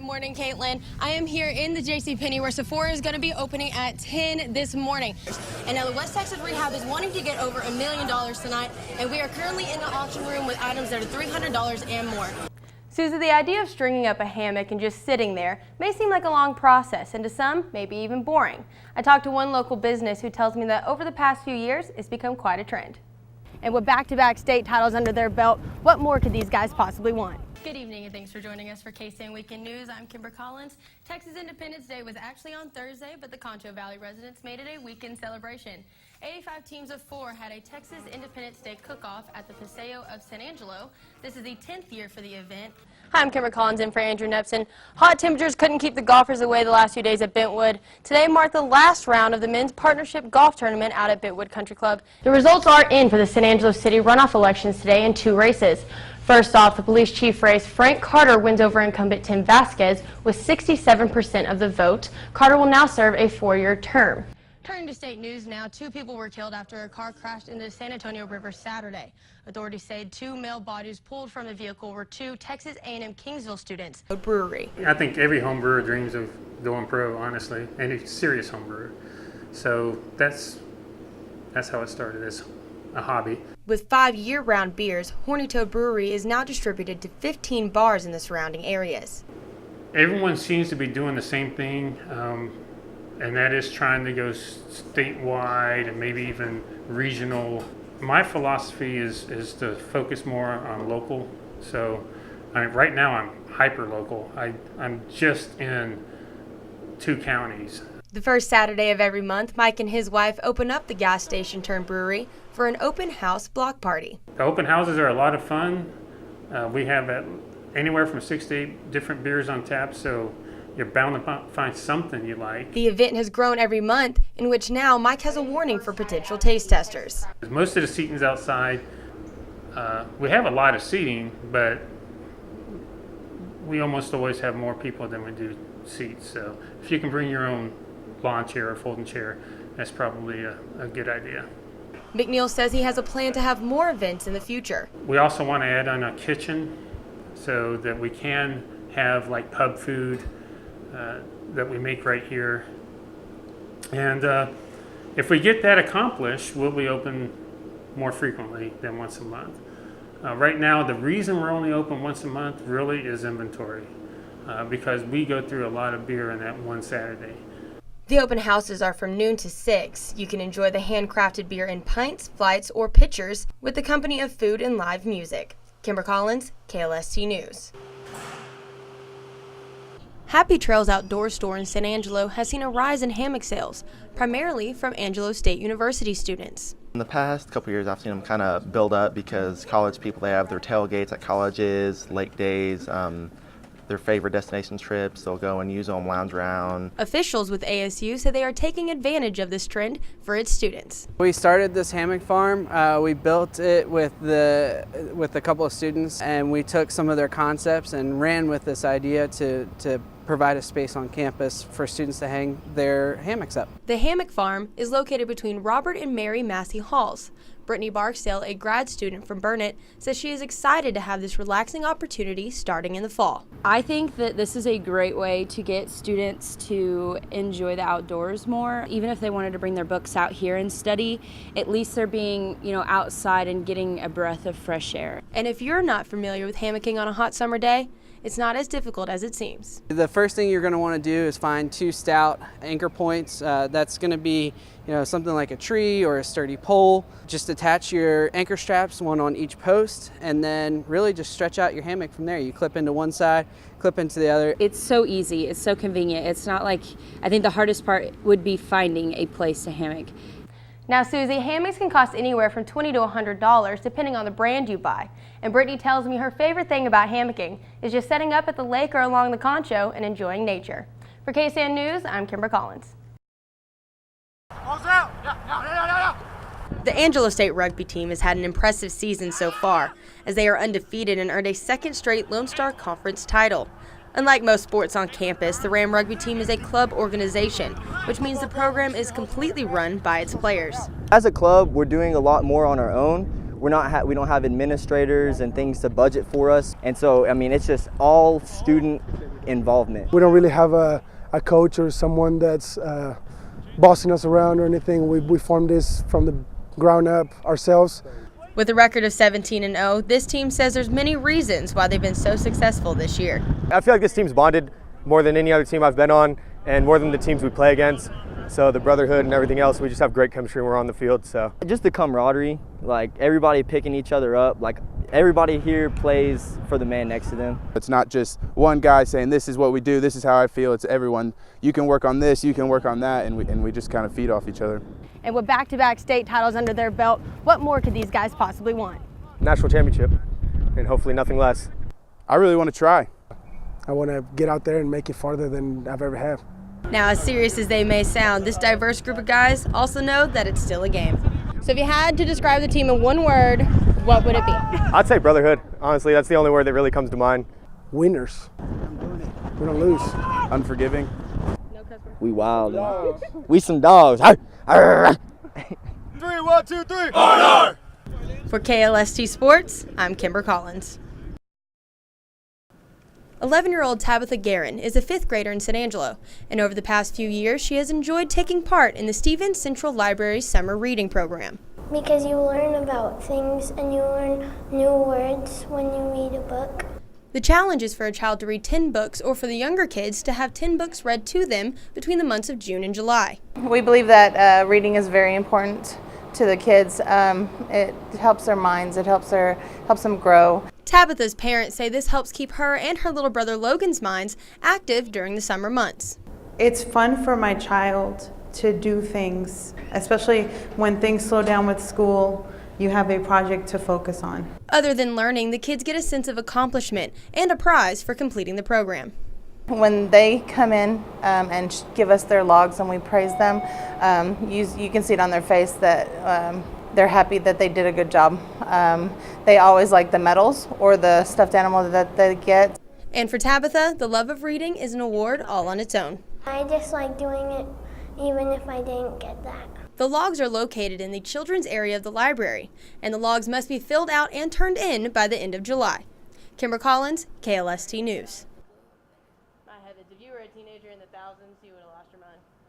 Good morning, Caitlin. I am here in the JCPenney where Sephora is going to be opening at 10 this morning. And now the West Texas Rehab is wanting to get over $1 million tonight, and we are currently in the auction room with items that are $300 and more. Susie, the idea of stringing up a hammock and just sitting there may seem like a long process, and to some, maybe even boring. I talked to one local business who tells me that over the past few years, it's become quite a trend. And with back-to-back state titles under their belt, what more could these guys possibly want? Good evening and thanks for joining us for KCN Weekend News. I'm Kimber Collins. Texas Independence Day was actually on Thursday, but the Concho Valley residents made it a weekend celebration. 85 teams of 4 had a Texas Independence Day cook-off at the Paseo of San Angelo. This is the 10th year for the event. Hi, I'm Kimber Collins in for Andrew Nepson. Hot temperatures couldn't keep the golfers away the last few days at Bentwood. Today marked the last round of the men's partnership golf tournament out at Bentwood Country Club. The results are in for the San Angelo City runoff elections today in 2 races. First off, the police chief race, Frank Carter wins over incumbent Tim Vasquez with 67% of the vote. Carter will now serve a 4-year term. Turning to state news now, 2 people were killed after a car crashed into the San Antonio River Saturday. Authorities say 2 male bodies pulled from the vehicle were 2 Texas A&M Kingsville students. A brewery. I think every home brewer dreams of going pro, honestly, any serious home brewer. So that's how it started as a hobby. With 5 year-round beers, Horny Toad Brewery is now distributed to 15 bars in the surrounding areas. Everyone seems to be doing the same thing, and that is trying to go statewide and maybe even regional. My philosophy is to focus more on local. So right now I'm hyper-local. I'm just in 2 counties. The first Saturday of every month, Mike and his wife open up the gas station turned brewery for an open house block party. The open houses are a lot of fun. We have anywhere from 6 to 8 different beers on tap, so you're bound to find something you like. The event has grown every month, in which now Mike has a warning for potential taste testers. Most of the seating's outside. We have a lot of seating, but we almost always have more people than we do seats. So if you can bring your own lawn chair or folding chair, that's probably a good idea. McNeil says he has a plan to have more events in the future. We also want to add on a kitchen so that we can have like pub food that we make right here. And if we get that accomplished, we'll be open more frequently than once a month. Right now, the reason we're only open once a month really is inventory, because we go through a lot of beer in that one Saturday. The open houses are from noon to 6. You can enjoy the handcrafted beer in pints, flights, or pitchers with the company of food and live music. Kimber Collins, KLST News. Happy Trails Outdoor Store in San Angelo has seen a rise in hammock sales, primarily from Angelo State University students. In the past couple years, I've seen them kind of build up because college people, they have their tailgates at colleges, lake days, their favorite destination trips. They'll go and use them, lounge around. Officials with ASU say they are taking advantage of this trend for its students. We started this hammock farm. We built it with a couple of students, and we took some of their concepts and ran with this idea to provide a space on campus for students to hang their hammocks up. The hammock farm is located between Robert and Mary Massey Halls. Brittany Barksdale, a grad student from Burnett, says she is excited to have this relaxing opportunity starting in the fall. I think that this is a great way to get students to enjoy the outdoors more. Even if they wanted to bring their books out here and study, at least they're being, outside and getting a breath of fresh air. And if you're not familiar with hammocking on a hot summer day, it's not as difficult as it seems. The first thing you're going to want to do is find 2 stout anchor points. That's going to be, something like a tree or a sturdy pole. Just attach your anchor straps, one on each post, and then really just stretch out your hammock from there. You clip into one side, clip into the other. It's so easy. It's so convenient. It's not like, I think the hardest part would be finding a place to hammock. Now, Susie, hammocks can cost anywhere from $20 to $100 depending on the brand you buy. And Brittany tells me her favorite thing about hammocking is just setting up at the lake or along the Concho and enjoying nature. For KCN News, I'm Kimber Collins. The Angelo State rugby team has had an impressive season so far, as they are undefeated and earned a 2nd straight Lone Star Conference title. Unlike most sports on campus, the Ram rugby team is a club organization, which means the program is completely run by its players. As a club, we're doing a lot more on our own. We don't have administrators and things to budget for us, and so it's just all student involvement. We don't really have a coach or someone that's bossing us around or anything. We formed this from the ground up ourselves. With a record of 17-0, this team says there's many reasons why they've been so successful this year. I feel like this team's bonded more than any other team I've been on and more than the teams we play against. So the brotherhood and everything else, we just have great chemistry when we're on the field. So Just the camaraderie, like everybody picking each other up, like everybody here plays for the man next to them. It's not just one guy saying this is what we do, this is how I feel. It's everyone. You can work on this, you can work on that, and we just kind of feed off each other. And with back-to-back state titles under their belt, what more could these guys possibly want? national championship and hopefully nothing less. I really want to try. I want to get out there and make it farther than I've ever had. Now, as serious as they may sound, this diverse group of guys also know that it's still a game. So if you had to describe the team in one word, what would it be? I'd say brotherhood. Honestly, that's the only word that really comes to mind. Winners. We don't lose. Unforgiving. We wild. We some dogs. 3, 1, 2, 3. Order! For KLST Sports, I'm Kimber Collins. 11-year-old Tabitha Guerin is a 5th grader in San Angelo, and over the past few years, she has enjoyed taking part in the Stevens Central Library's summer reading program. Because you learn about things and you learn new words when you read a book. The challenge is for a child to read 10 books, or for the younger kids to have 10 books read to them between the months of June and July. We believe that reading is very important to the kids. It helps their minds, it helps them grow. Tabitha's parents say this helps keep her and her little brother Logan's minds active during the summer months. It's fun for my child to do things, especially when things slow down with school. You have a project to focus on. Other than learning, the kids get a sense of accomplishment and a prize for completing the program. When they come in and give us their logs and we praise them, you can see it on their face that they're happy that they did a good job. They always like the medals or the stuffed animal that they get. And for Tabitha, the love of reading is an award all on its own. I just like doing it even if I didn't get that. The logs are located in the children's area of the library, and the logs must be filled out and turned in by the end of July. Kimber Collins, KLST News. If you were a teenager in the thousands, you would